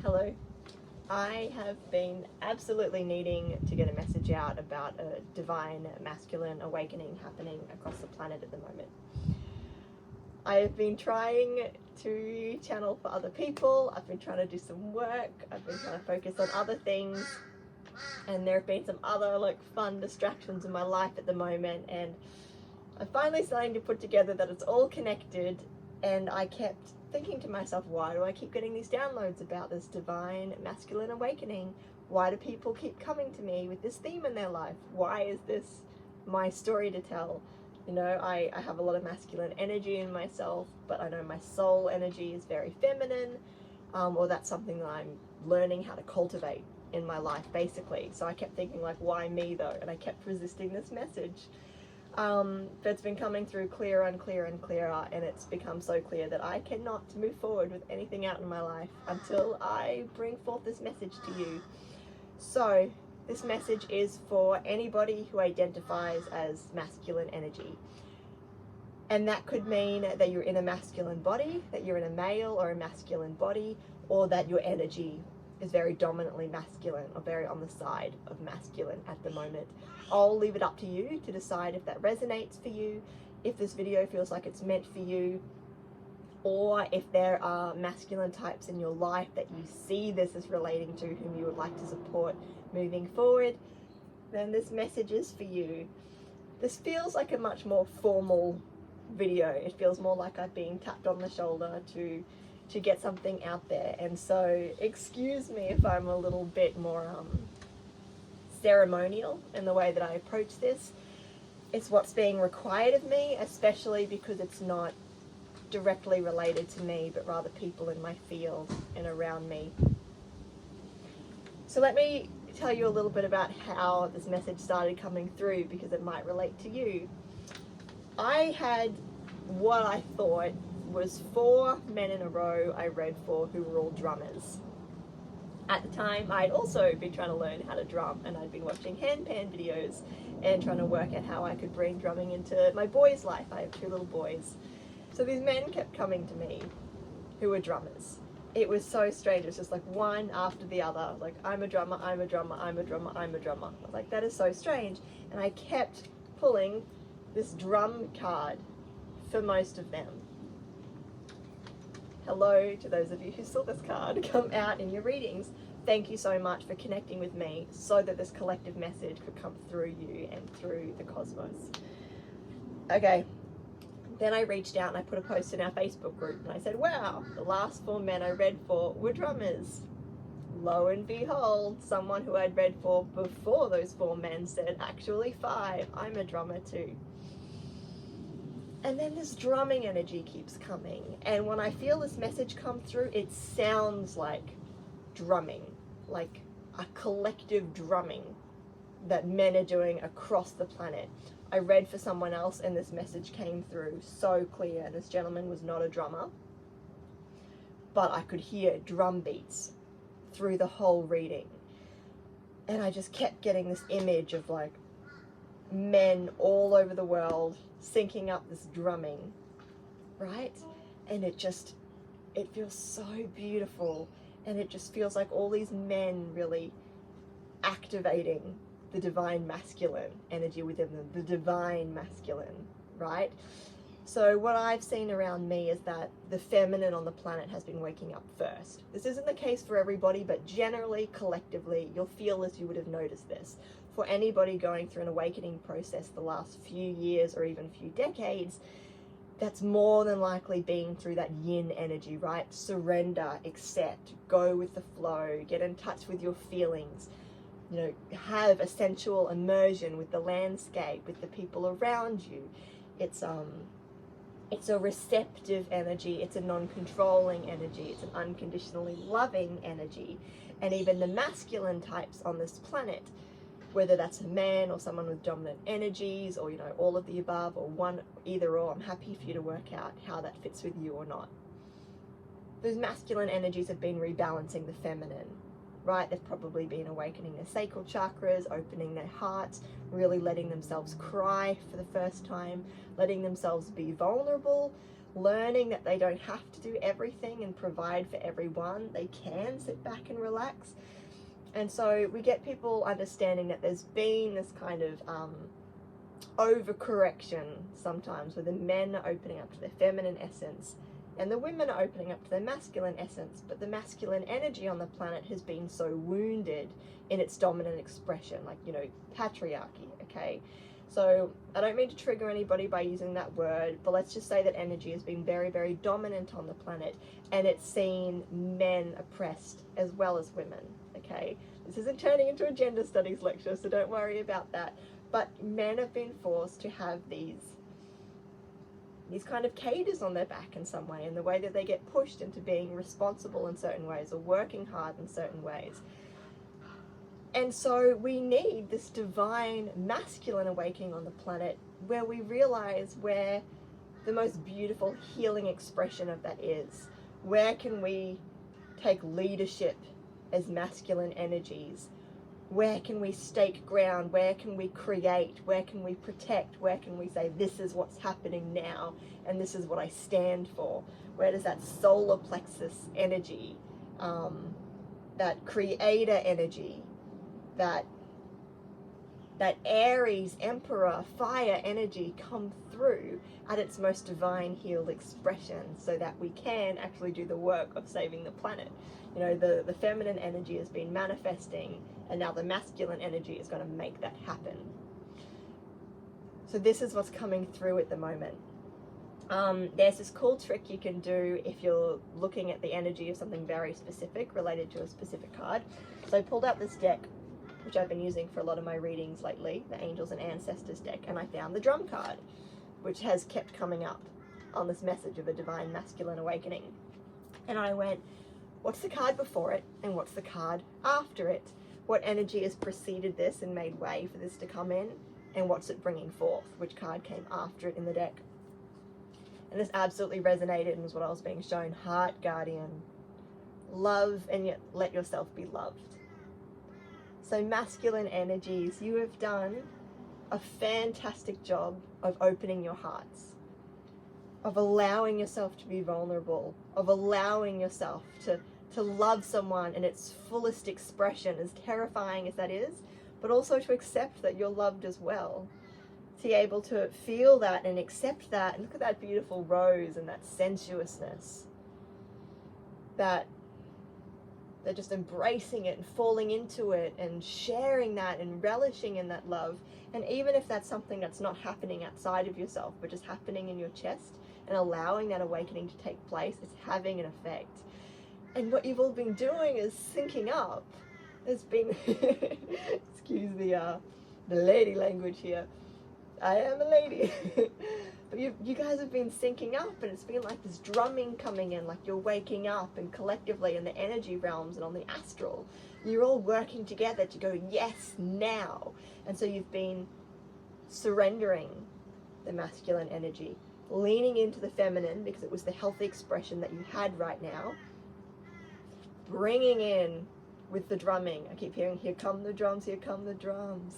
Hello. I have been absolutely needing to get a message out about a divine masculine awakening happening across the planet at the moment. I have been trying to channel for other people, I've been trying to do some work, I've been trying to focus on other things, and there have been some other fun distractions in my life at the moment, and I'm finally starting to put together that it's all connected. And I kept thinking to myself, why do I keep getting these downloads about this divine masculine awakening? Why do people keep coming to me with this theme in their life? Why is this my story to tell? You know, I have a lot of masculine energy in myself, but I know my soul energy is very feminine, or that's something that I'm learning how to cultivate in my life, basically. So I kept thinking, why me though? And I kept resisting this message. But it's been coming through clearer and clearer and clearer, and it's become so clear that I cannot move forward with anything out in my life until I bring forth this message to you. So this message is for anybody who identifies as masculine energy. And that could mean that you're in a masculine body, that you're in a male or a masculine body, or that your energy is very dominantly masculine or very on the side of masculine at the moment. I'll leave it up to you to decide if that resonates for you, if this video feels like it's meant for you, or if there are masculine types in your life that you see this as relating to, whom you would like to support moving forward, then this message is for you. This feels like a much more formal video. It feels more like I'm being tapped on the shoulder to get something out there, and so excuse me if I'm a little bit more ceremonial in the way that I approach this. It's what's being required of me, especially because it's not directly related to me, but rather people in my field and around me. So let me tell you a little bit about how this message started coming through, because it might relate to you. I had what I thought was 4 men in a row I read for who were all drummers. At the time, I'd also been trying to learn how to drum, and I'd been watching handpan videos and trying to work out how I could bring drumming into my boys' life. I have 2 little boys. So these men kept coming to me who were drummers. It was so strange. It was just one after the other. I'm a drummer, I'm a drummer, I'm a drummer, I'm a drummer. I was like, that is so strange. And I kept pulling this drum card for most of them. Hello to those of you who saw this card come out in your readings. Thank you so much for connecting with me so that this collective message could come through you and through the cosmos. Okay, then I reached out and I put a post in our Facebook group and I said, wow, the last 4 men I read for were drummers. Lo and behold, someone who I'd read for before those 4 men said, actually 5, I'm a drummer too. And then this drumming energy keeps coming. And when I feel this message come through, it sounds like drumming, like a collective drumming that men are doing across the planet. I read for someone else and this message came through so clear. And this gentleman was not a drummer, but I could hear drum beats through the whole reading. And I just kept getting this image of men all over the world syncing up this drumming, right? And it feels so beautiful, and it just feels like all these men really activating the divine masculine energy within them, the divine masculine, right? So what I've seen around me is that the feminine on the planet has been waking up first. This isn't the case for everybody, but generally, collectively, you'll feel as you would have noticed this. For anybody going through an awakening process the last few years or even few decades, that's more than likely being through that yin energy, right? Surrender, accept, go with the flow, get in touch with your feelings, have a sensual immersion with the landscape, with the people around you. It's a receptive energy, it's a non-controlling energy, it's an unconditionally loving energy. And even the masculine types on this planet, whether that's a man or someone with dominant energies, or all of the above, or one, either or, I'm happy for you to work out how that fits with you or not. Those masculine energies have been rebalancing the feminine, right? They've probably been awakening their sacral chakras, opening their hearts, really letting themselves cry for the first time, letting themselves be vulnerable, learning that they don't have to do everything and provide for everyone. They can sit back and relax. And so we get people understanding that there's been this kind of overcorrection sometimes, where the men are opening up to their feminine essence and the women are opening up to their masculine essence, but the masculine energy on the planet has been so wounded in its dominant expression, like, you know, patriarchy, okay? So I don't mean to trigger anybody by using that word, but let's just say that energy has been very, very dominant on the planet, and it's seen men oppressed as well as women, okay? This isn't turning into a gender studies lecture, so don't worry about that. But men have been forced to have these kind of cages on their back in some way, in the way that they get pushed into being responsible in certain ways or working hard in certain ways. And so we need this divine masculine awakening on the planet, where we realize where the most beautiful healing expression of that is. Where can we take leadership as masculine energies? Where can we stake ground? Where can we create? Where can we protect? Where can we say, this is what's happening now, and this is what I stand for? Where does that solar plexus energy, that creator energy, that Aries, Emperor, fire energy come through at its most divine healed expression, so that we can actually do the work of saving the planet? You know, the feminine energy has been manifesting, and now the masculine energy is going to make that happen. So this is what's coming through at the moment. There's this cool trick you can do if you're looking at the energy of something very specific related to a specific card. So I pulled out this deck, which I've been using for a lot of my readings lately, the Angels and Ancestors deck, and I found the drum card, which has kept coming up on this message of a divine masculine awakening. And I went, what's the card before it, and what's the card after it? What energy has preceded this and made way for this to come in, and what's it bringing forth? Which card came after it in the deck? And this absolutely resonated and was what I was being shown. Heart Guardian. Love and yet let yourself be loved. So masculine energies, you have done a fantastic job of opening your hearts, of allowing yourself to be vulnerable, of allowing yourself to love someone in its fullest expression, as terrifying as that is, but also to accept that you're loved as well. To be able to feel that and accept that, and look at that beautiful rose and that sensuousness. That they're just embracing it and falling into it and sharing that and relishing in that love. And even if that's something that's not happening outside of yourself, but just happening in your chest, and allowing that awakening to take place, it's having an effect. And what you've all been doing is syncing up. There's been, excuse the lady language here. I am a lady. But you guys have been syncing up, and it's been like this drumming coming in, like you're waking up, and collectively in the energy realms and on the astral, you're all working together to go, yes, now. And so you've been surrendering the masculine energy, leaning into the feminine because it was the healthy expression that you had right now, bringing in with the drumming. I keep hearing, here come the drums, here come the drums.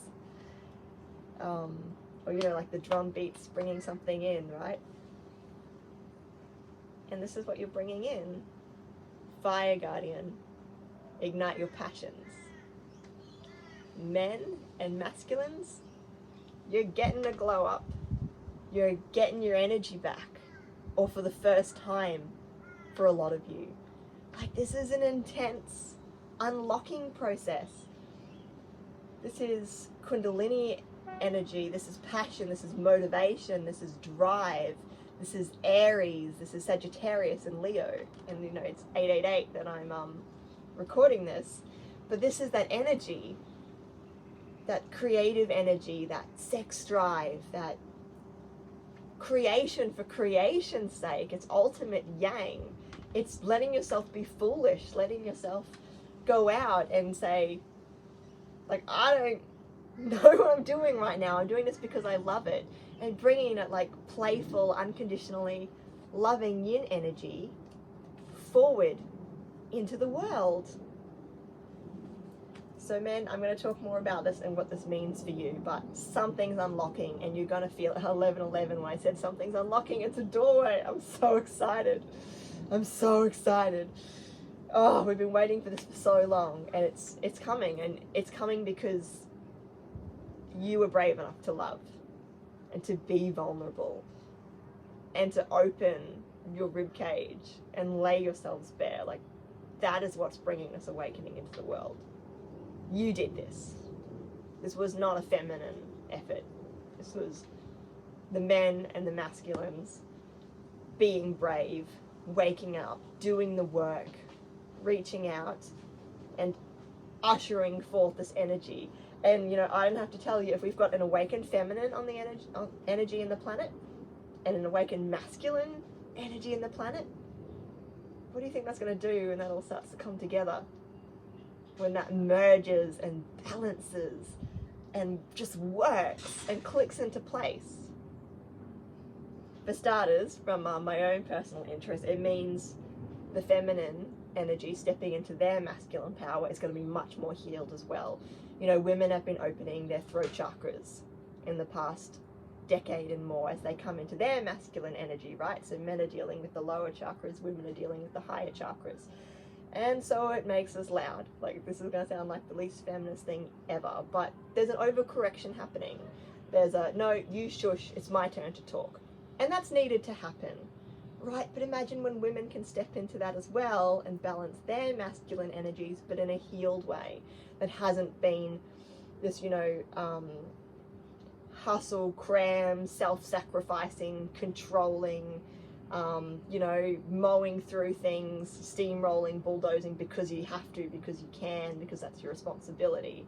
Or, you know, like the drum beats bringing something in, right? And this is what you're bringing in. Fire Guardian, ignite your passions. Men and masculines, you're getting a glow up. You're getting your energy back. Or for the first time for a lot of you. Like, this is an intense unlocking process. This is Kundalini energy, this is passion, this is motivation, this is drive, this is Aries, this is Sagittarius and Leo. And you know, it's 888 that I'm recording this. But this is that energy, that creative energy, that sex drive, that creation for creation's sake. It's ultimate yang. It's letting yourself be foolish, letting yourself go out and say, like, I don't know what I'm doing right now. I'm doing this because I love it. And bringing it like playful, unconditionally loving yin energy forward into the world. So men, I'm going to talk more about this and what this means for you, but something's unlocking and you're going to feel 11:11 when I said something's unlocking. It's a doorway. I'm so excited. I'm so excited. Oh, we've been waiting for this for so long, and it's coming, and it's coming because you were brave enough to love and to be vulnerable and to open your rib cage and lay yourselves bare. Like, that is what's bringing this awakening into the world. You did this. This was not a feminine effort. This was the men and the masculines being brave, waking up, doing the work, reaching out and ushering forth this energy. And I don't have to tell you, if we've got an awakened feminine on the energy in the planet and an awakened masculine energy in the planet, what do you think that's going to do when that all starts to come together? When that merges and balances and just works and clicks into place. For starters, from my own personal interest, it means the feminine energy stepping into their masculine power is going to be much more healed as well. Women have been opening their throat chakras in the past decade and more as they come into their masculine energy, right? So men are dealing with the lower chakras, women are dealing with the higher chakras. And so it makes us loud. Like, this is going to sound like the least feminist thing ever, but there's an overcorrection happening. There's a, no, you shush, it's my turn to talk. And that's needed to happen, right? But imagine when women can step into that as well and balance their masculine energies, but in a healed way that hasn't been this, hustle, cram, self-sacrificing, controlling, mowing through things, steamrolling, bulldozing because you have to, because you can, because that's your responsibility,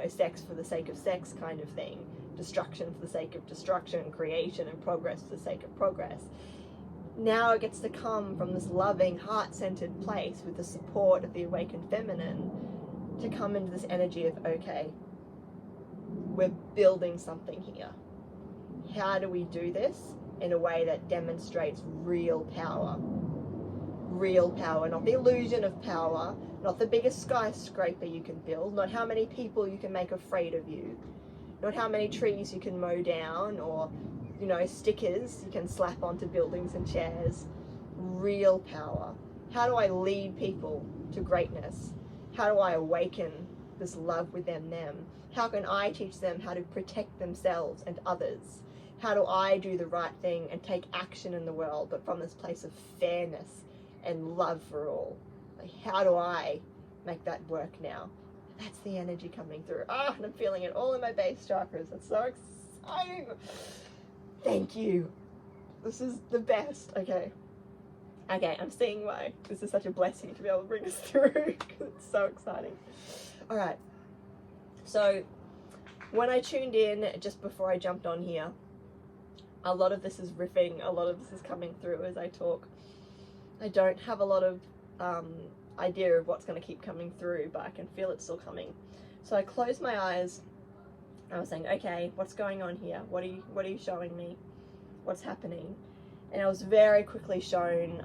sex for the sake of sex kind of thing, destruction for the sake of destruction, creation and progress for the sake of progress. Now it gets to come from this loving, heart-centered place with the support of the awakened feminine to come into this energy of, okay, we're building something here. How do we do this in a way that demonstrates real power? Real power, not the illusion of power, not the biggest skyscraper you can build, not how many people you can make afraid of you, not how many trees you can mow down or, stickers you can slap onto buildings and chairs. Real power. How do I lead people to greatness? How do I awaken this love within them? How can I teach them how to protect themselves and others? How do I do the right thing and take action in the world, but from this place of fairness and love for all? Like, how do I make that work now? That's the energy coming through. And I'm feeling it all in my base chakras. That's so exciting. Thank you. This is the best. Okay, I'm seeing why this is such a blessing to be able to bring this through. It's so exciting. All right. So when I tuned in just before I jumped on here, a lot of this is riffing, a lot of this is coming through as I talk. I don't have a lot of idea of what's going to keep coming through, but I can feel it still coming. So I closed my eyes. I was saying, okay, what's going on here? What are you showing me? What's happening? And I was very quickly shown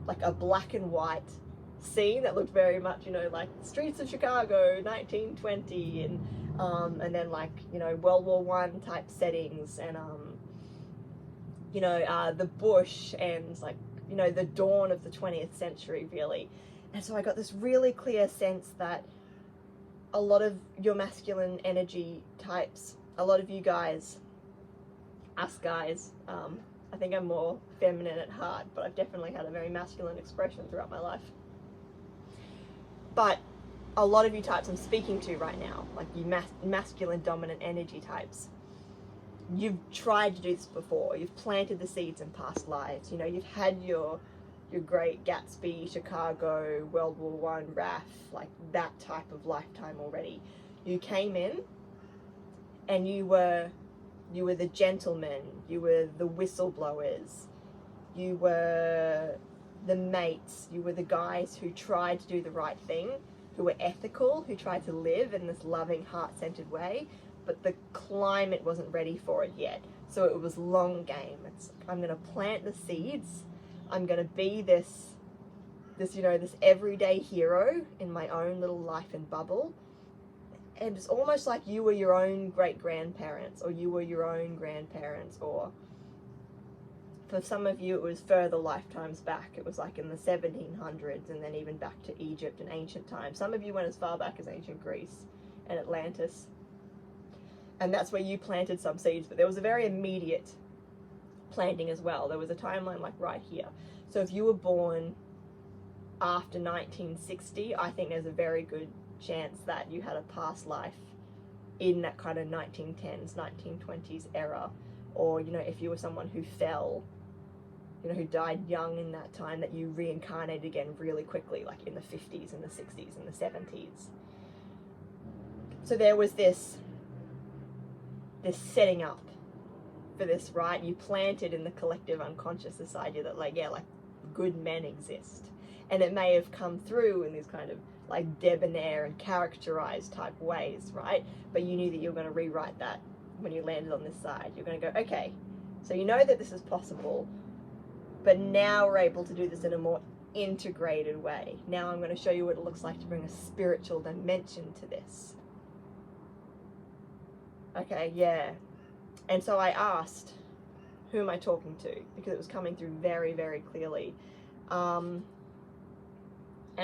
like a black and white scene that looked very much, like streets of Chicago, 1920, and then like, World War I type settings, and the bush, and like, the dawn of the 20th century, really. And so I got this really clear sense that a lot of your masculine energy types, a lot of you guys, us guys, I think I'm more feminine at heart, but I've definitely had a very masculine expression throughout my life. But a lot of you types I'm speaking to right now, like you masculine dominant energy types, you've tried to do this before. You've planted the seeds in past lives. You've had your Great Gatsby, Chicago, World War I, RAF, like that type of lifetime already. You came in and you were the gentlemen, you were the whistleblowers, you were the mates, you were the guys who tried to do the right thing, who were ethical, who tried to live in this loving, heart-centered way, but the climate wasn't ready for it yet. So it was long game. I'm going to plant the seeds. I'm going to be this this, you know, this everyday hero in my own little life and bubble. And it's almost like you were your own great-grandparents, or you were your own grandparents, or for some of you it was further lifetimes back. It was like in the 1700s, and then even back to Egypt and ancient times. Some of you went as far back as ancient Greece and Atlantis. And that's where you planted some seeds, but there was a very immediate planting as well. There was a timeline like right here. So if you were born after 1960, I think there's a very good chance that you had a past life in that kind of 1910s, 1920s era. Or, you know, if you were someone who fell, you know, who died young in that time, that you reincarnated again really quickly, like in the 50s and the 60s and the 70s. So there was this setting up for this, right? You planted in the collective unconscious society that, like, yeah, like good men exist. And it may have come through in these kind of like debonair and characterized type ways, right? But you knew that you were going to rewrite that when you landed on this side. You're going to go, okay, so you know that this is possible, but now we're able to do this in a more integrated way. Now I'm going to show you what it looks like to bring a spiritual dimension to this. Okay, yeah. And so I asked, who am I talking to? Because it was coming through very, very clearly. And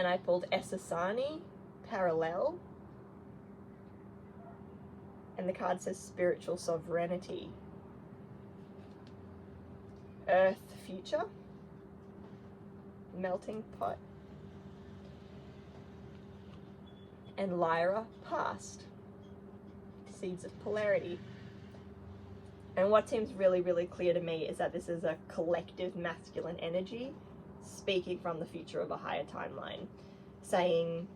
I pulled Esasani, Parallel. And the card says Spiritual Sovereignty. Earth, Future. Melting Pot. And Lyra, Past. Seeds of Polarity. And what seems really, really clear to me is that this is a collective masculine energy speaking from the future of a higher timeline, saying,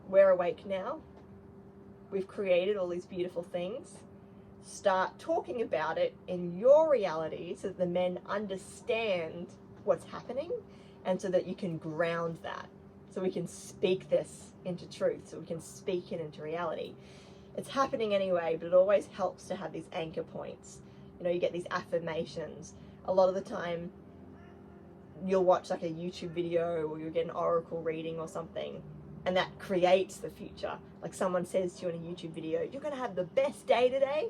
we're awake now, we've created all these beautiful things, start talking about it in your reality so that the men understand what's happening, and so that you can ground that, so we can speak this into truth, so we can speak it into reality. It's happening anyway, but it always helps to have these anchor points. You know, you get these affirmations. A lot of the time, you'll watch like a YouTube video, or you'll get an oracle reading or something, and that creates the future. Like someone says to you in a YouTube video, you're going to have the best day today,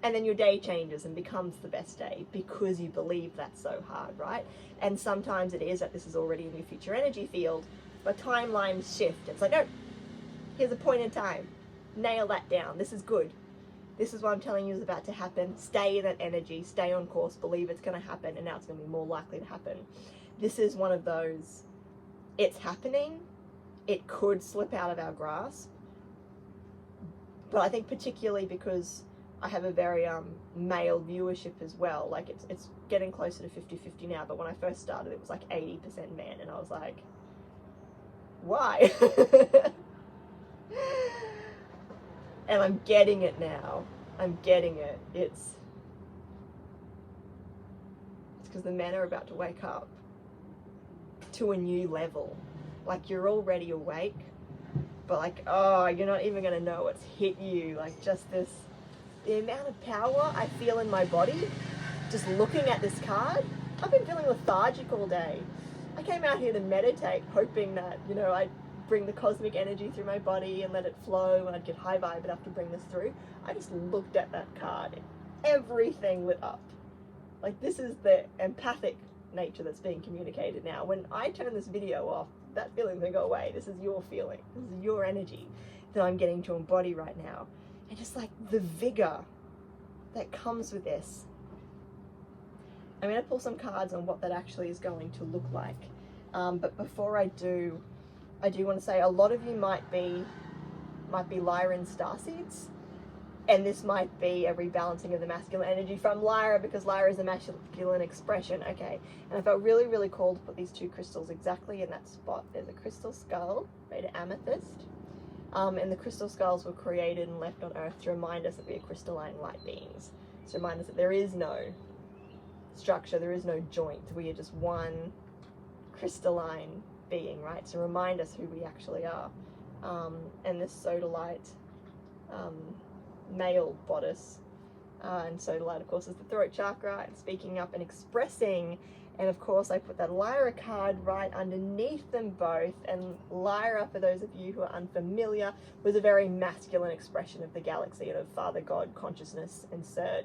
and then your day changes and becomes the best day because you believe that so hard, right? And sometimes it is that this is already in your future energy field, but timelines shift. It's like, no, here's a point in time. Nail that down. This is good. This is what I'm telling you is about to happen. Stay in that energy, stay on course, believe it's going to happen, and now it's going to be more likely to happen. This is one of those, it's happening, it could slip out of our grasp, but I think particularly because I have a very male viewership as well, like it's getting closer to 50-50 now, but when I first started it was like 80% men, and I was like, why? And I'm getting it now. I'm getting it. It's because the men are about to wake up to a new level. Like, you're already awake, but like, oh, you're not even gonna know what's hit you. Like, just this, the amount of power I feel in my body, just looking at this card. I've been feeling lethargic all day. I came out here to meditate, hoping that, you know, I'd bring the cosmic energy through my body and let it flow, and I'd get high vibe enough to bring this through. I just looked at that card. Everything lit up. Like, this is the empathic nature that's being communicated now. When I turn this video off, that feeling's gonna go away. This is your feeling. This is your energy that I'm getting to embody right now. And just like the vigor that comes with this. I'm gonna pull some cards on what that actually is going to look like. But before I do want to say a lot of you might be Lyra and Starseeds, and this might be a rebalancing of the masculine energy from Lyra, because Lyra is a masculine expression, okay? And I felt really, really called to put these two crystals exactly in that spot. There's a crystal skull made of amethyst, and the crystal skulls were created and left on Earth to remind us that we are crystalline light beings. To remind us that there is no structure, there is no joint. We are just one crystalline being, right? To remind us who we actually are. And this sodalite male bodice, and sodalite of course is the throat chakra, and speaking up and expressing And of course, I put that Lyra card right underneath them both. And Lyra, for those of you who are unfamiliar, was a very masculine expression of the galaxy and of Father God consciousness. Insert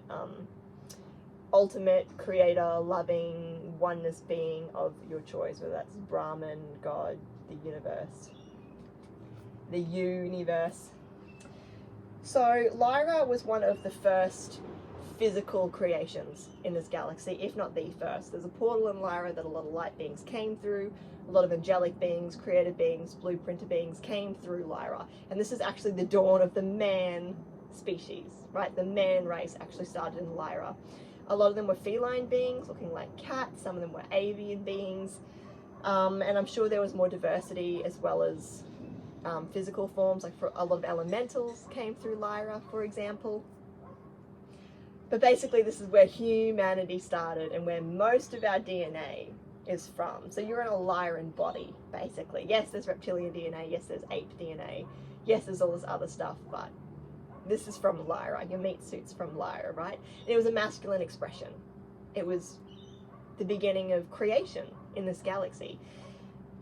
ultimate creator, loving, oneness being of your choice, whether that's Brahman, God, the universe, the universe. So Lyra was one of the first physical creations in this galaxy, if not the first. There's a portal in Lyra that a lot of light beings came through, a lot of angelic beings, created beings, blueprinter beings came through Lyra. And this is actually the dawn of the man species, right? The man race actually started in Lyra. A lot of them were feline beings, looking like cats. Some of them were avian beings. And I'm sure there was more diversity as well as physical forms, like for a lot of elementals came through Lyra, for example. But basically this is where humanity started and where most of our DNA is from. So you're in a Lyran body, basically. Yes, there's reptilian DNA. Yes, there's ape DNA. Yes, there's all this other stuff, but this is from Lyra. Your meat suit's from Lyra, right? And it was a masculine expression. It was the beginning of creation in this galaxy.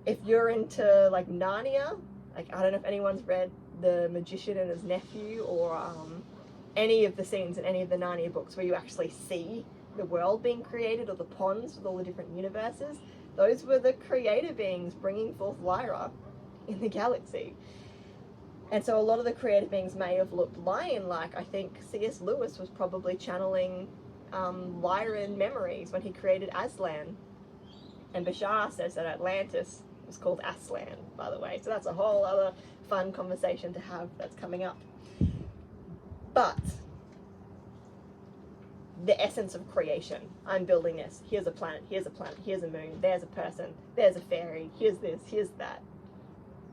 If you're into like Narnia, like I don't know if anyone's read The Magician and His Nephew, or any of the scenes in any of the Narnia books where you actually see the world being created, or the ponds with all the different universes, those were the creator beings bringing forth Lyra in the galaxy. And so a lot of the creative beings may have looked lion-like. I think C.S. Lewis was probably channeling Lyran memories when he created Aslan. And Basheer says that Atlantis was called Aslan, by the way. So that's a whole other fun conversation to have that's coming up. But the essence of creation, I'm building this. Here's a planet, here's a moon, there's a person, there's a fairy, here's this, here's that.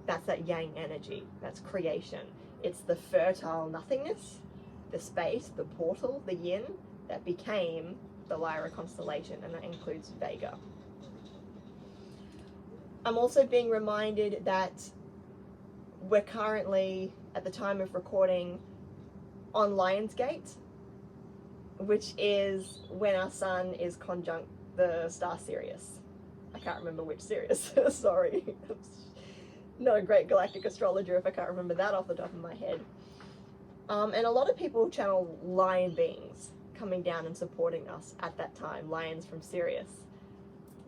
That's that yang energy. That's creation. It's the fertile nothingness, the space, the portal, the yin that became the Lyra constellation, and that includes Vega. I'm also being reminded that we're currently, at the time of recording, on Lionsgate, which is when our sun is conjunct the star Sirius. I can't remember which Sirius, sorry. Not a great galactic astrologer if I can't remember that off the top of my head. And a lot of people channel lion beings coming down and supporting us at that time. Lions from Sirius.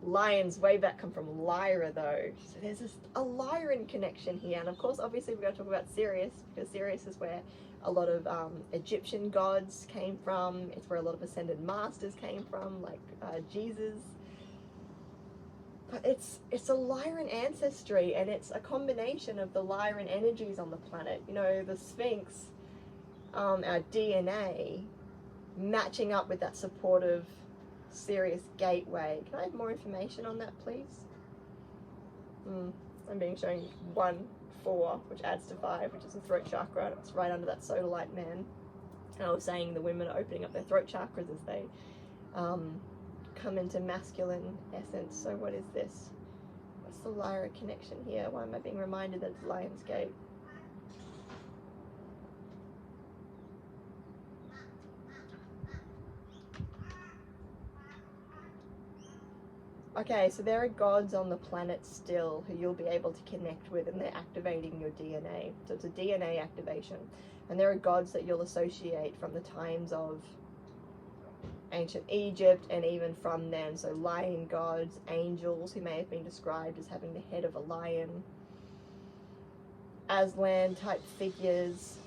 Lions way back come from Lyra though. So there's a Lyran connection here. And of course, obviously we're going to talk about Sirius, because Sirius is where a lot of Egyptian gods came from. It's where a lot of ascended masters came from, like Jesus. But it's a Lyran ancestry, and it's a combination of the Lyran energies on the planet. You know, the Sphinx, our DNA, matching up with that supportive Sirius gateway. Can I have more information on that, please? I'm being shown 1-4, which adds to 5, which is the throat chakra. It's right under that solar light man. And I was saying the women are opening up their throat chakras as they come into masculine essence. So what is this? What's the Lyra connection here? Why am I being reminded that it's Lionsgate? Okay, so there are gods on the planet still who you'll be able to connect with, and they're activating your DNA. So it's a DNA activation. And there are gods that you'll associate from the times of ancient Egypt and even from then. So lion gods, angels who may have been described as having the head of a lion, Aslan type figures,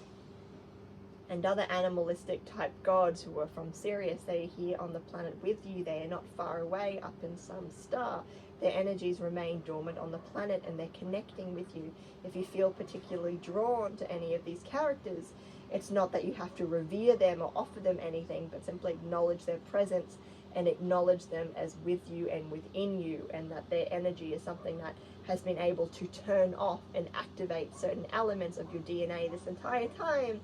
and other animalistic type gods who are from Sirius. They are here on the planet with you. They are not far away up in some star. Their energies remain dormant on the planet, and they're connecting with you. If you feel particularly drawn to any of these characters, it's not that you have to revere them or offer them anything, but simply acknowledge their presence and acknowledge them as with you and within you, and that their energy is something that has been able to turn off and activate certain elements of your DNA this entire time,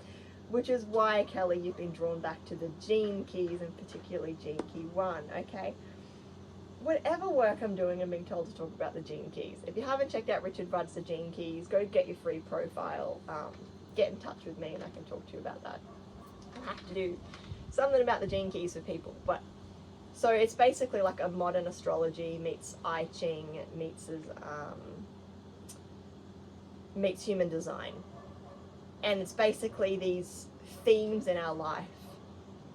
which is why, Kelly, you've been drawn back to the gene keys, and particularly gene key 1, okay? Whatever work I'm doing, I'm being told to talk about the gene keys. If you haven't checked out Richard Rudd's The Gene Keys, go get your free profile. Get in touch with me and I can talk to you about that. I have to do something about the gene keys for people, but So it's basically like a modern astrology meets I Ching, meets human design. And it's basically these themes in our life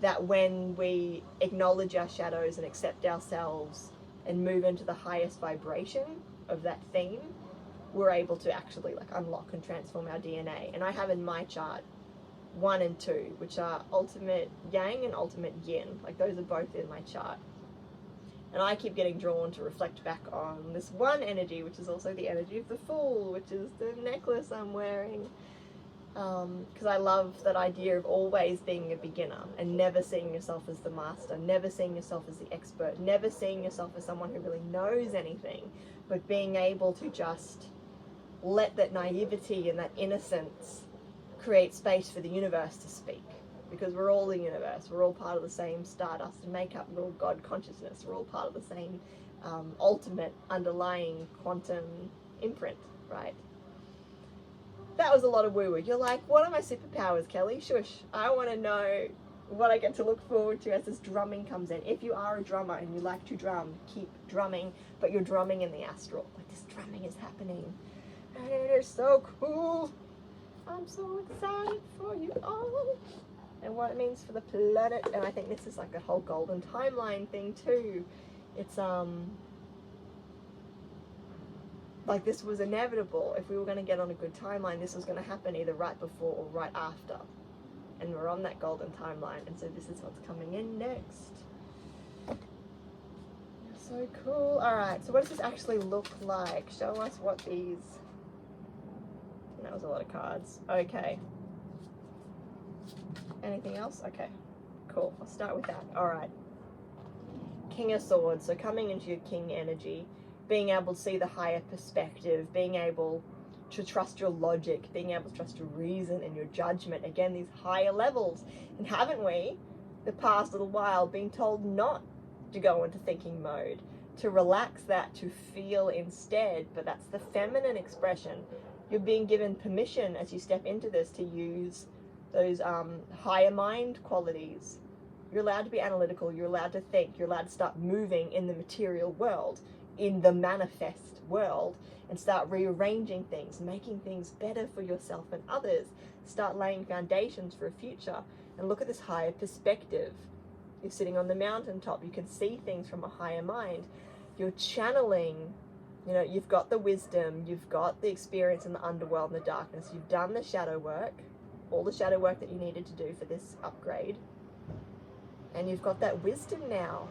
that when we acknowledge our shadows and accept ourselves and move into the highest vibration of that theme, we're able to actually like unlock and transform our DNA. And I have in my chart 1 and 2, which are ultimate yang and ultimate yin. Like those are both in my chart. And I keep getting drawn to reflect back on this 1 energy, which is also the energy of the Fool, which is the necklace I'm wearing. Because I love that idea of always being a beginner and never seeing yourself as the master, never seeing yourself as the expert, never seeing yourself as someone who really knows anything, but being able to just let that naivety and that innocence create space for the universe to speak. Because we're all the universe, we're all part of the same stardust and makeup, we're all God consciousness, we're all part of the same ultimate underlying quantum imprint, right? That was a lot of woo-woo. You're like, what are my superpowers, Kelly? Shush. I want to know what I get to look forward to as this drumming comes in. If you are a drummer and you like to drum, keep drumming, but you're drumming in the astral. Like this drumming is happening. And it is so cool. I'm so excited for you all. And what it means for the planet. And I think this is like a whole golden timeline thing too. It's like this was inevitable. If we were going to get on a good timeline, this was going to happen either right before or right after. And we're on that golden timeline, and so this is what's coming in next. So cool. Alright, so what does this actually look like? Show us what these... That was a lot of cards. Okay. Anything else? Okay. Cool. I'll start with that. Alright. King of Swords. So coming into your King energy, being able to see the higher perspective, being able to trust your logic, being able to trust your reason and your judgment. Again, these higher levels. And haven't we, the past little while, been told not to go into thinking mode, to relax that, to feel instead? But that's the feminine expression. You're being given permission as you step into this to use those higher mind qualities. You're allowed to be analytical, you're allowed to think, you're allowed to start moving in the material world, in the manifest world, and start rearranging things, making things better for yourself and others. Start laying foundations for a future. And look at this higher perspective. You're sitting on the mountaintop, you can see things from a higher mind. You're channeling, you know, you've got the wisdom, you've got the experience in the underworld and the darkness, you've done the shadow work, all the shadow work that you needed to do for this upgrade, and you've got that wisdom now.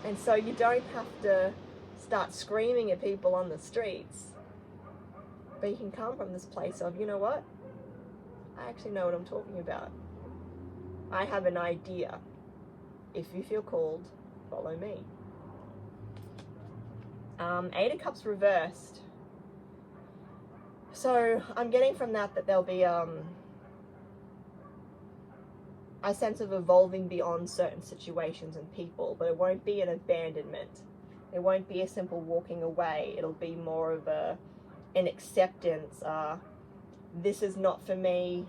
And so you don't have to start screaming at people on the streets, but you can come from this place of, you know what, I actually know what I'm talking about. I have an idea. If you feel called, follow me. 8 of Cups reversed. So I'm getting from that there'll be a sense of evolving beyond certain situations and people, but it won't be an abandonment. It won't be a simple walking away. It'll be more of an acceptance. This is not for me.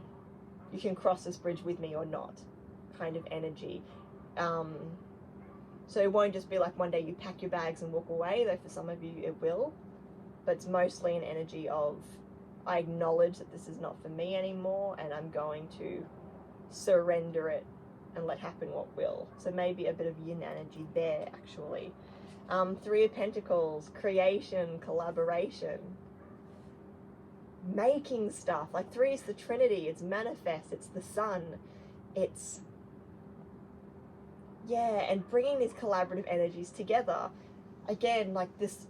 You can cross this bridge with me or not, kind of energy. So it won't just be like one day you pack your bags and walk away, though for some of you it will. But it's mostly an energy of, I acknowledge that this is not for me anymore, and I'm going to surrender it and let happen what will. So maybe a bit of yin energy there, actually. 3 of Pentacles, creation, collaboration, making stuff. Like 3 is the Trinity, it's manifest, it's the sun, it's, yeah, and bringing these collaborative energies together. Again, like this,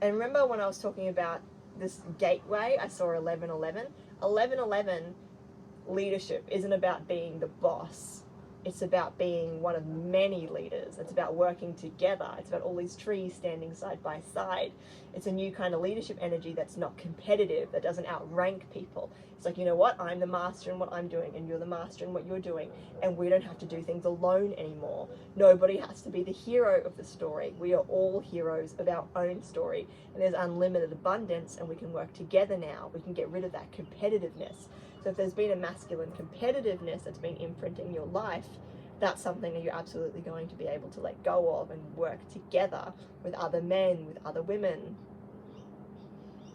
and remember when I was talking about this gateway, I saw 1111. 1111 leadership isn't about being the boss. It's about being one of many leaders. It's about working together. It's about all these trees standing side by side. It's a new kind of leadership energy that's not competitive, that doesn't outrank people. It's like, you know what, I'm the master in what I'm doing, and you're the master in what you're doing, and we don't have to do things alone anymore. Nobody has to be the hero of the story. We are all heroes of our own story, and there's unlimited abundance, and we can work together now. We can get rid of that competitiveness. So if there's been a masculine competitiveness that's been imprinting your life, that's something that you're absolutely going to be able to let go of and work together with other men, with other women,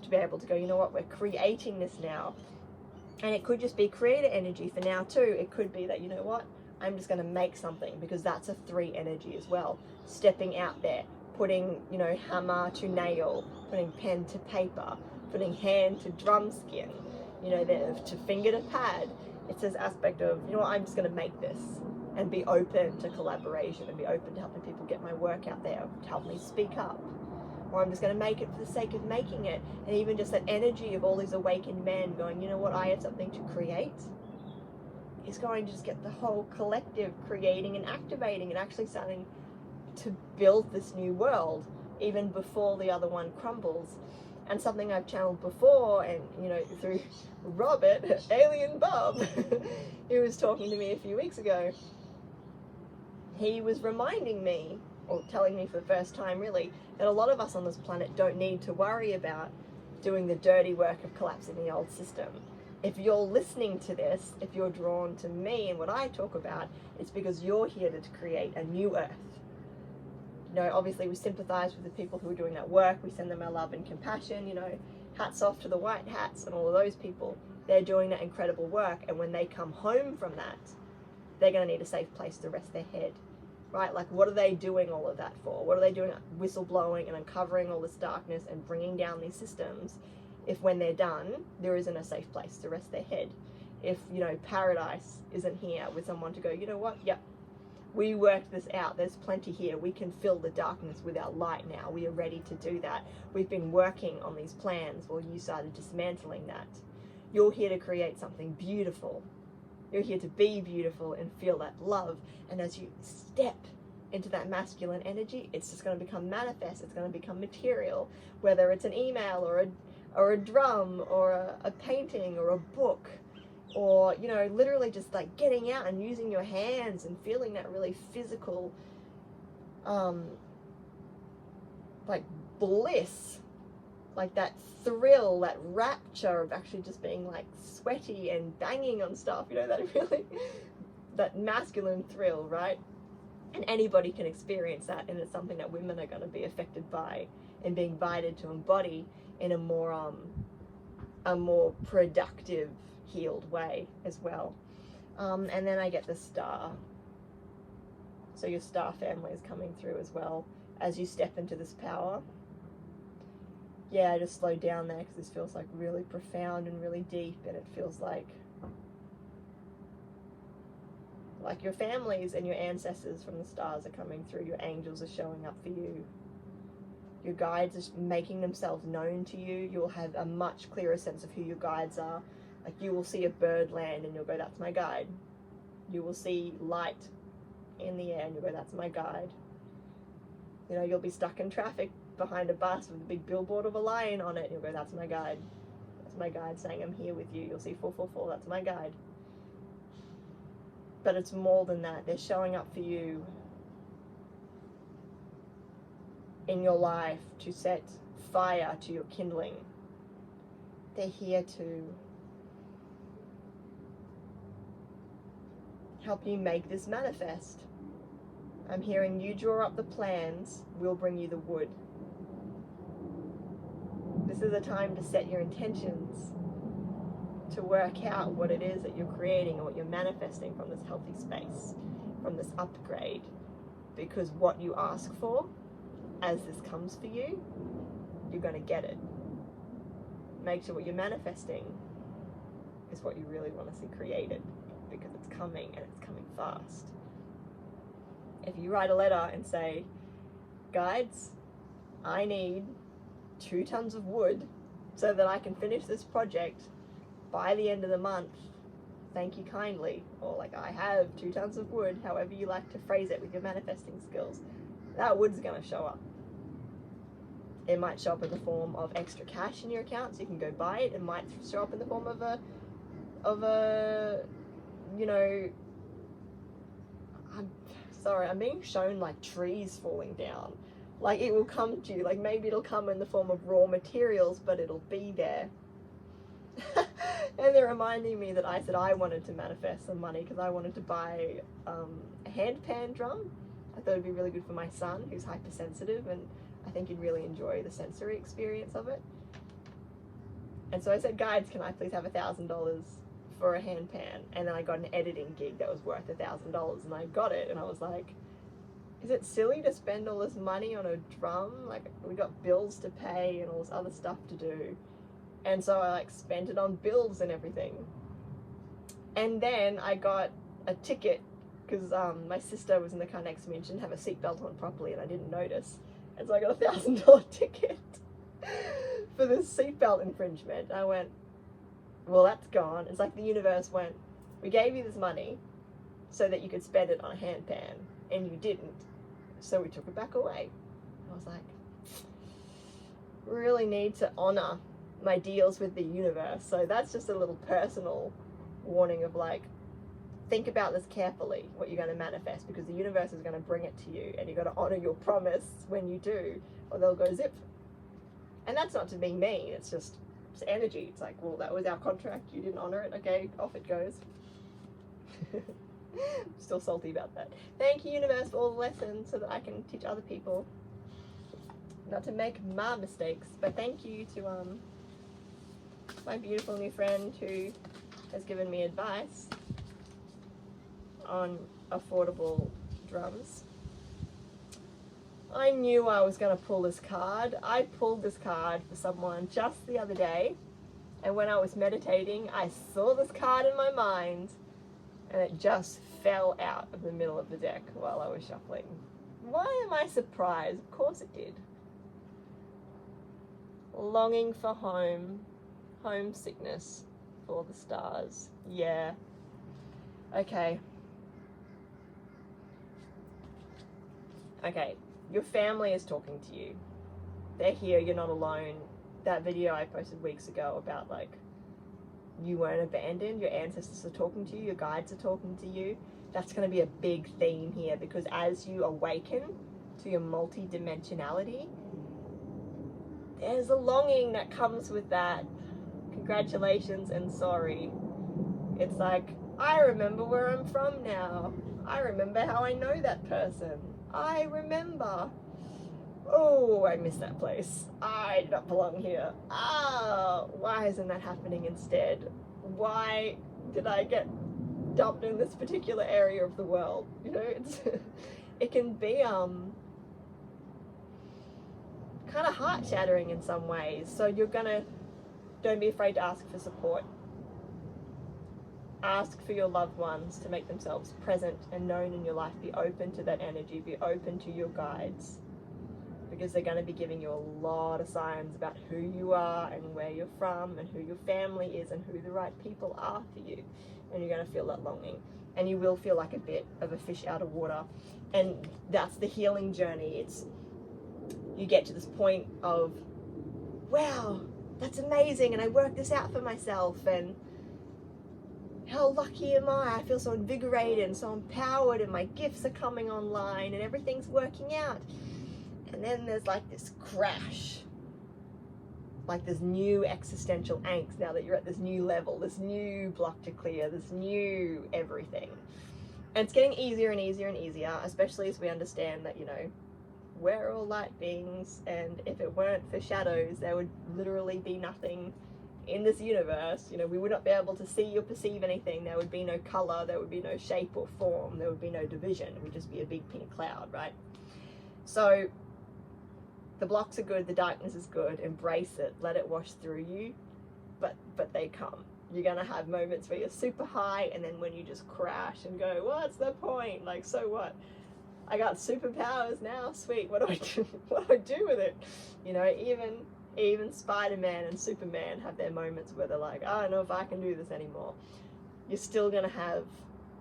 to be able to go, you know what, we're creating this now. And it could just be creator energy for now too. It could be that, you know what, I'm just going to make something, because that's a 3 energy as well. Stepping out there, putting, you know, hammer to nail, putting pen to paper, putting hand to drum skin, you know, to finger to pad. It's this aspect of, you know what, I'm just going to make this and be open to collaboration and be open to helping people get my work out there, to help me speak up. Or I'm just going to make it for the sake of making it. And even just that energy of all these awakened men going, you know what, I have something to create, is going to just get the whole collective creating and activating and actually starting to build this new world even before the other one crumbles. And something I've channeled before, and, you know, through Robert, Alien Bob, who was talking to me a few weeks ago, he was reminding me, or telling me for the first time really, that a lot of us on this planet don't need to worry about doing the dirty work of collapsing the old system. If you're listening to this, if you're drawn to me and what I talk about, it's because you're here to create a new earth. You know, obviously we sympathize with the people who are doing that work. We send them our love and compassion, you know, hats off to the white hats and all of those people. They're doing that incredible work, and when they come home from that, they're going to need a safe place to rest their head, right? Like, what are they doing all of that for? What are they doing, whistleblowing and uncovering all this darkness and bringing down these systems, if when they're done, there isn't a safe place to rest their head? If, you know, paradise isn't here with someone to go, you know what, yep, we worked this out, there's plenty here, we can fill the darkness with our light now, we are ready to do that. We've been working on these plans, well, you started dismantling that. You're here to create something beautiful. You're here to be beautiful and feel that love. And as you step into that masculine energy, it's just going to become manifest, it's going to become material, whether it's an email or a drum or a painting or a book, or, you know, literally just like getting out and using your hands and feeling that really physical, like bliss, like that thrill, that rapture of actually just being like sweaty and banging on stuff, you know, that really, that masculine thrill, right? And anybody can experience that, and it's something that women are going to be affected by and being invited to embody in a more productive, healed way as well. And then I get the star. So your star family is coming through as well as you step into this power. Yeah, just slow down there, because this feels like really profound and really deep, and it feels like your families and your ancestors from the stars are coming through. Your angels are showing up for you. Your guides are making themselves known to you. You'll have a much clearer sense of who your guides are. Like, you will see a bird land and you'll go, that's my guide. You will see light in the air and you'll go, that's my guide. You know, you'll be stuck in traffic behind a bus with a big billboard of a lion on it, and you'll go, that's my guide. That's my guide saying, I'm here with you. You'll see 444, that's my guide. But it's more than that. They're showing up for you in your life to set fire to your kindling. They're here to help you make this manifest. I'm hearing you draw up the plans, we'll bring you the wood. This is a time to set your intentions, to work out what it is that you're creating or what you're manifesting from this healthy space, from this upgrade. Because what you ask for, as this comes for you, you're going to get it. Make sure what you're manifesting is what you really want to see created, because it's coming, and it's coming fast. If you write a letter and say, guides, I need 2 tons of wood so that I can finish this project by the end of the month, thank you kindly, or like, I have 2 tons of wood, however you like to phrase it with your manifesting skills, that wood's going to show up. It might show up in the form of extra cash in your account so you can go buy it. It might show up in the form of a you know, I'm being shown like trees falling down. Like, it will come to you, like maybe it'll come in the form of raw materials, but it'll be there. And they're reminding me that I said I wanted to manifest some money because I wanted to buy a handpan drum. I thought it'd be really good for my son, who's hypersensitive, and I think he'd really enjoy the sensory experience of it. And so I said, guides, can I please have $1,000 for a handpan? And then I got an editing gig that was worth $1,000, and I got it, and I was like, is it silly to spend all this money on a drum? Like, we got bills to pay and all this other stuff to do. And so I like spent it on bills and everything. And then I got a ticket because my sister was in the car next to me and she didn't have a seatbelt on properly, and I didn't notice. And so I got a $1,000 ticket for this seatbelt infringement. I went, well, that's gone. It's like the universe went, we gave you this money so that you could spend it on a handpan, and you didn't. So we took it back away. I was like, really need to honor my deals with the universe. So that's just a little personal warning of like, think about this carefully, what you're going to manifest, because the universe is going to bring it to you, and you've got to honor your promise when you do, or they'll go zip. And that's not to be mean, it's just it's energy. It's like, well, that was our contract, you didn't honor it, okay, off it goes. I'm still salty about that. Thank you, universe, for all the lessons so that I can teach other people not to make my mistakes. But thank you to my beautiful new friend who has given me advice on affordable drums. I knew I was going to pull this card. I pulled this card for someone just the other day, and when I was meditating, I saw this card in my mind, and it just fell out of the middle of the deck while I was shuffling. Why am I surprised? Of course it did. Longing for home, homesickness for the stars. Yeah. Okay. Okay, your family is talking to you. They're here, you're not alone. That video I posted weeks ago about like, you weren't abandoned, your ancestors are talking to you, your guides are talking to you. That's going to be a big theme here, because as you awaken to your multi-dimensionality, there's a longing that comes with that. Congratulations and sorry. It's like, I remember where I'm from now. I remember how I know that person. I remember. Oh, I miss that place. I do not belong here. Ah, why isn't that happening instead? Why did I get dumped in this particular area of the world? You know, it's it can be kind of heart-shattering in some ways. So don't be afraid to ask for support. Ask for your loved ones to make themselves present and known in your life. Be open to that energy. Be open to your guides, because they're going to be giving you a lot of signs about who you are and where you're from and who your family is and who the right people are for you. And you're going to feel that longing. And you will feel like a bit of a fish out of water. And that's the healing journey. It's, you get to this point of, wow, that's amazing, and I worked this out for myself, and how lucky am I? I feel so invigorated and so empowered, and my gifts are coming online and everything's working out. And then there's like this crash, like this new existential angst now that you're at this new level, this new block to clear, this new everything. And it's getting easier and easier and easier, especially as we understand that, you know, we're all light beings, and if it weren't for shadows, there would literally be nothing in this universe. You know, we would not be able to see or perceive anything. There would be no color, there would be no shape or form, there would be no division. It would just be a big pink cloud, right? So the blocks are good, the darkness is good, embrace it, let it wash through you, but they come. You're gonna have moments where you're super high, and then when you just crash and go, what's the point? Like, so what? I got superpowers now, sweet, what do I do? What do I do with it? You know, even Spider-Man and Superman have their moments where they're like, I don't know if I can do this anymore. You're still gonna have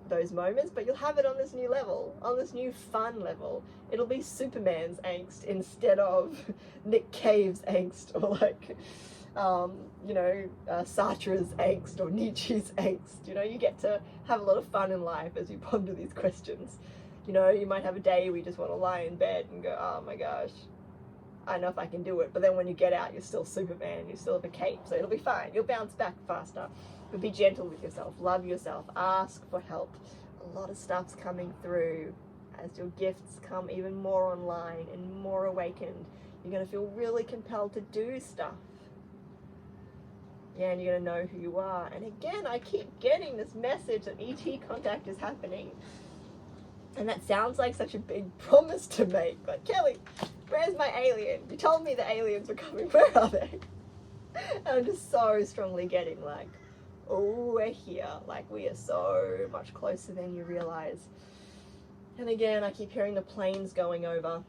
those moments, but you'll have it on this new level, on this new fun level. It'll be Superman's angst instead of Nick Cave's angst, or like, you know, Sartre's angst or Nietzsche's angst. You know, you get to have a lot of fun in life as you ponder these questions. You know, you might have a day where you just want to lie in bed and go, oh my gosh, I don't know if I can do it. But then when you get out, you're still Superman, you still have a cape, so it'll be fine. You'll bounce back faster. But be gentle with yourself, love yourself, ask for help, a lot of stuff's coming through. As your gifts come even more online and more awakened, you're going to feel really compelled to do stuff. Yeah, and you're going to know who you are. And again, I keep getting this message that ET contact is happening. And that sounds like such a big promise to make. Like, Kelly, where's my alien? You told me the aliens were coming. Where are they? And I'm just so strongly getting like, oh, we're here. Like, we are so much closer than you realize. And again, I keep hearing the planes going over.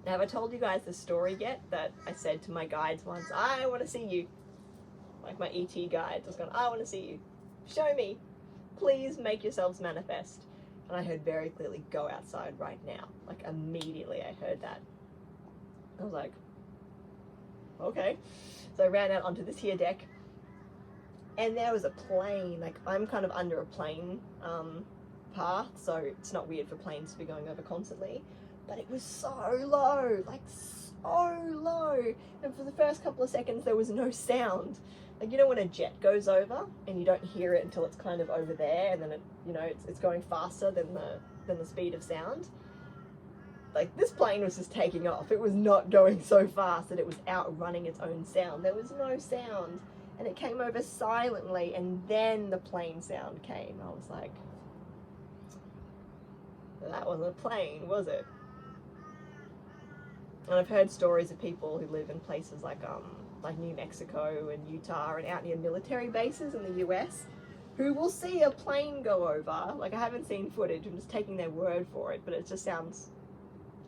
Have I told you guys the story yet that I said to my guides once, I want to see you. Like my ET guides, I was going, I want to see you. Show me. Please make yourselves manifest. And I heard very clearly, go outside right now. Like immediately I heard that. I was like, okay. So I ran out onto this here deck. And there was a plane. Like I'm kind of under a plane path, so it's not weird for planes to be going over constantly, but it was so low, like so low, and for the first couple of seconds there was no sound. Like, you know when a jet goes over and you don't hear it until it's kind of over there, and then it, you know, it's going faster than the speed of sound. Like this plane was just taking off. It was not going so fast that it was outrunning its own sound. There was no sound, and it came over silently, and then the plane sound came. I was like, that wasn't a plane, was it? And I've heard stories of people who live in places like New Mexico and Utah and out near military bases in the US who will see a plane go over. Like, I haven't seen footage, I'm just taking their word for it, but it just sounds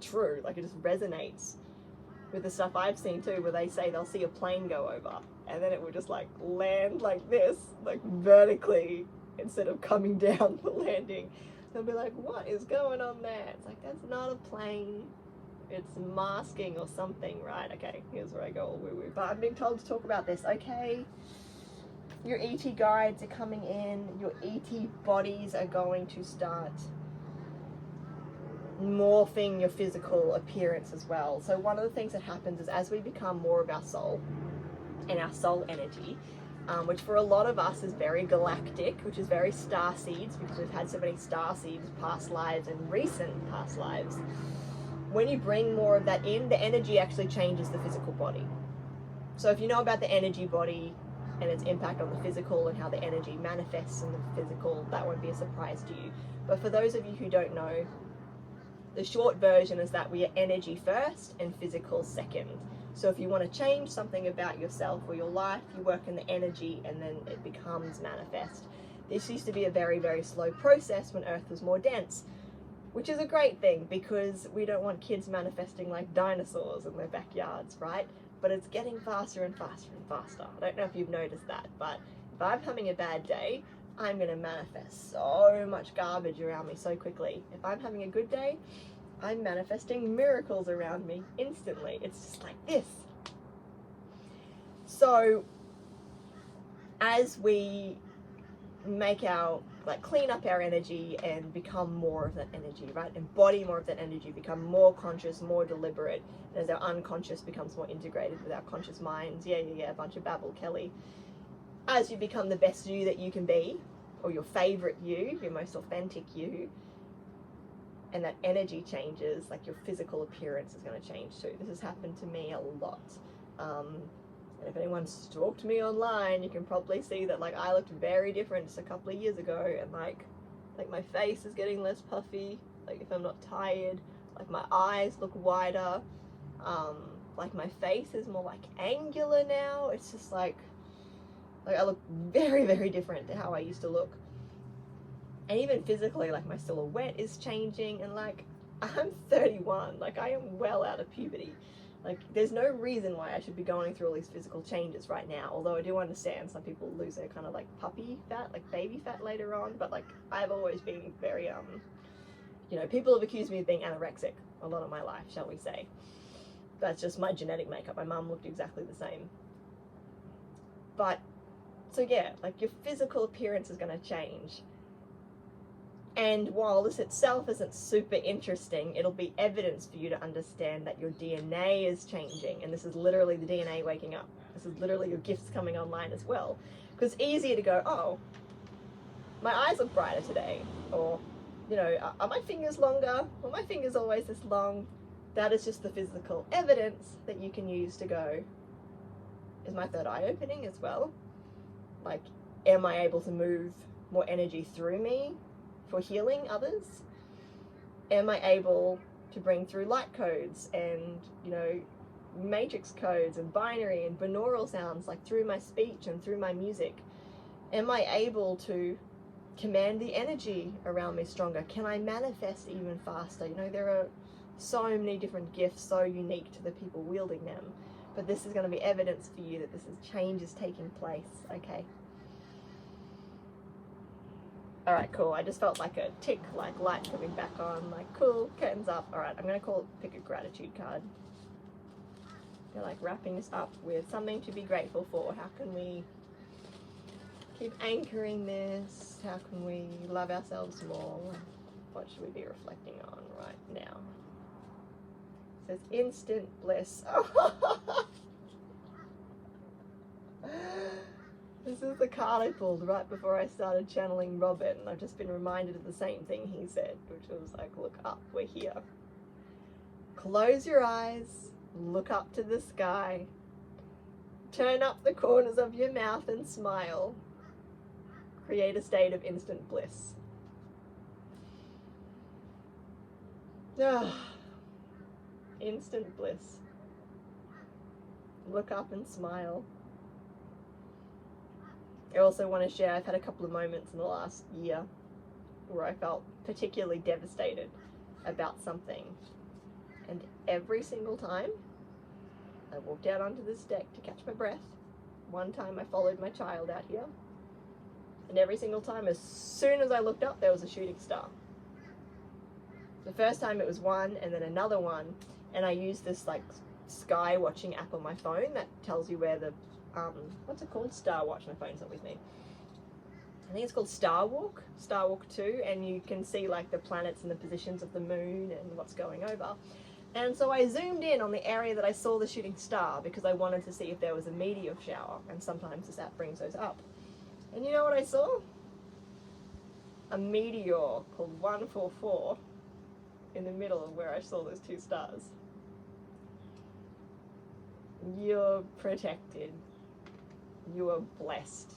true. Like, it just resonates with the stuff I've seen too, where they say they'll see a plane go over and then it will just like land like this, like vertically, instead of coming down the landing. They'll be like, what is going on there? It's like, that's not a plane. It's masking or something, right? Okay, here's where I go all woo-woo. But I'm being told to talk about this, okay? Your ET guides are coming in. Your ET bodies are going to start morphing your physical appearance as well. So one of the things that happens is as we become more of our soul and our soul energy, which for a lot of us is very galactic, which is very starseeds, because we've had so many starseeds, past lives and recent past lives. When you bring more of that in, the energy actually changes the physical body. So if you know about the energy body and its impact on the physical and how the energy manifests in the physical, that won't be a surprise to you. But for those of you who don't know, the short version is that we are energy first and physical second. So if you want to change something about yourself or your life, you work in the energy and then it becomes manifest. This used to be a very, very slow process when Earth was more dense, which is a great thing because we don't want kids manifesting like dinosaurs in their backyards, right? But it's getting faster and faster and faster. I don't know if you've noticed that, but if I'm having a bad day, I'm going to manifest so much garbage around me so quickly. If I'm having a good day, I'm manifesting miracles around me instantly. It's just like this. So as we make our, like, clean up our energy and become more of that energy, right? Embody more of that energy, become more conscious, more deliberate, and as our unconscious becomes more integrated with our conscious minds, a bunch of babble, Kelly. As you become the best you that you can be, or your favorite you, your most authentic you, and that energy changes, like your physical appearance is going to change too. This has happened to me a lot. And if anyone's stalked me online, you can probably see that, like, I looked very different just a couple of years ago, and like my face is getting less puffy, like if I'm not tired, like my eyes look wider, like my face is more like angular now. It's just like I look very, very different to how I used to look. And even physically, like my silhouette is changing, and like I'm 31, like I am well out of puberty. Like there's no reason why I should be going through all these physical changes right now, although I do understand some people lose their kind of like puppy fat, like baby fat later on, but like I've always been very, you know, people have accused me of being anorexic a lot of my life, shall we say. That's just my genetic makeup. My mum looked exactly the same. But, so yeah, like your physical appearance is going to change. And while this itself isn't super interesting, it'll be evidence for you to understand that your DNA is changing. And this is literally the DNA waking up. This is literally your gifts coming online as well. Because it's easier to go, oh, my eyes look brighter today, or, you know, are my fingers longer? Were my fingers always this long? That is just the physical evidence that you can use to go, is my third eye opening as well? Like, am I able to move more energy through me for healing others? Am I able to bring through light codes and, you know, matrix codes and binary and binaural sounds, like through my speech and through my music? Am I able to command the energy around me stronger? Can I manifest even faster? You know, there are so many different gifts, so unique to the people wielding them. But this is going to be evidence for you that this is change is taking place, okay? All right, cool. I just felt like a tick, like light coming back on, like cool, curtains up. All right, I'm going to pick a gratitude card. They're like wrapping this up with something to be grateful for. How can we keep anchoring this? How can we love ourselves more? What should we be reflecting on right now? It says instant bliss. This is the card I pulled right before I started channeling Robin. I've just been reminded of the same thing he said, which was like, look up, we're here. Close your eyes, look up to the sky, turn up the corners of your mouth and smile. Create a state of instant bliss. Instant bliss. Look up and smile. I also want to share, I've had a couple of moments in the last year where I felt particularly devastated about something. And every single time I walked out onto this deck to catch my breath. One time I followed my child out here. And every single time, as soon as I looked up, there was a shooting star. The first time it was one, and then another one. And I used this like sky watching app on my phone that tells you where the what's it called? Star Watch. My phone's not with me. I think it's called Star Walk 2, and you can see like the planets and the positions of the moon and what's going over. And so I zoomed in on the area that I saw the shooting star because I wanted to see if there was a meteor shower, and sometimes this app brings those up. And you know what I saw? A meteor called 144 in the middle of where I saw those two stars. You're protected. You are blessed.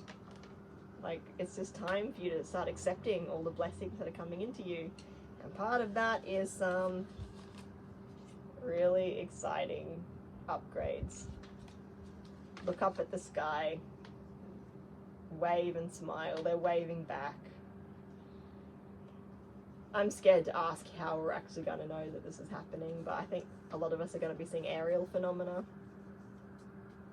Like, it's just time for you to start accepting all the blessings that are coming into you. And part of that is some really exciting upgrades. Look up at the sky. Wave and smile. They're waving back. I'm scared to ask how we're actually going to know that this is happening, but I think a lot of us are going to be seeing aerial phenomena.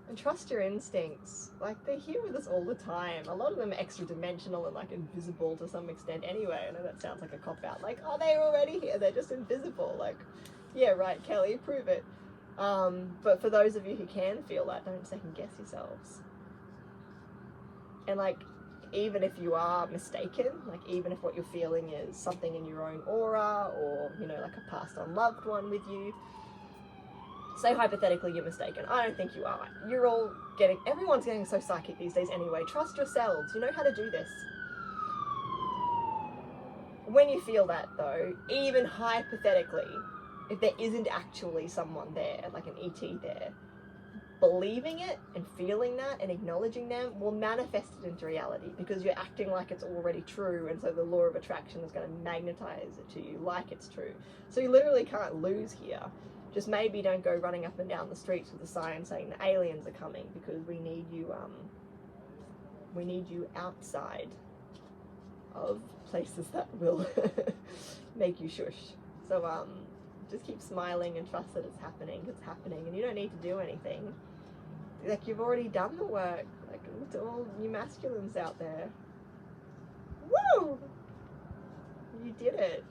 And trust your instincts. Like, they're here with us all the time. A lot of them are extra dimensional and like invisible to some extent anyway. I know that sounds like a cop-out. Like, oh, they're already here. They're just invisible. Like, yeah, right, Kelly, prove it. But for those of you who can feel that, don't second guess yourselves. And like, even if you are mistaken, like even if what you're feeling is something in your own aura or, you know, like a passed on loved one with you, say hypothetically you're mistaken. I don't think you are. You're all everyone's getting so psychic these days anyway. Trust yourselves. You know how to do this. When you feel that though, even hypothetically, if there isn't actually someone there, like an ET there, believing it and feeling that and acknowledging them will manifest it into reality because you're acting like it's already true, and so the law of attraction is going to magnetize it to you like it's true. So you literally can't lose here. Just maybe don't go running up and down the streets with a sign saying the aliens are coming, because we need you outside of places that will make you shush. So just keep smiling and trust that it's happening, and you don't need to do anything. Like, you've already done the work. Like, to all you masculines out there, woo! You did it.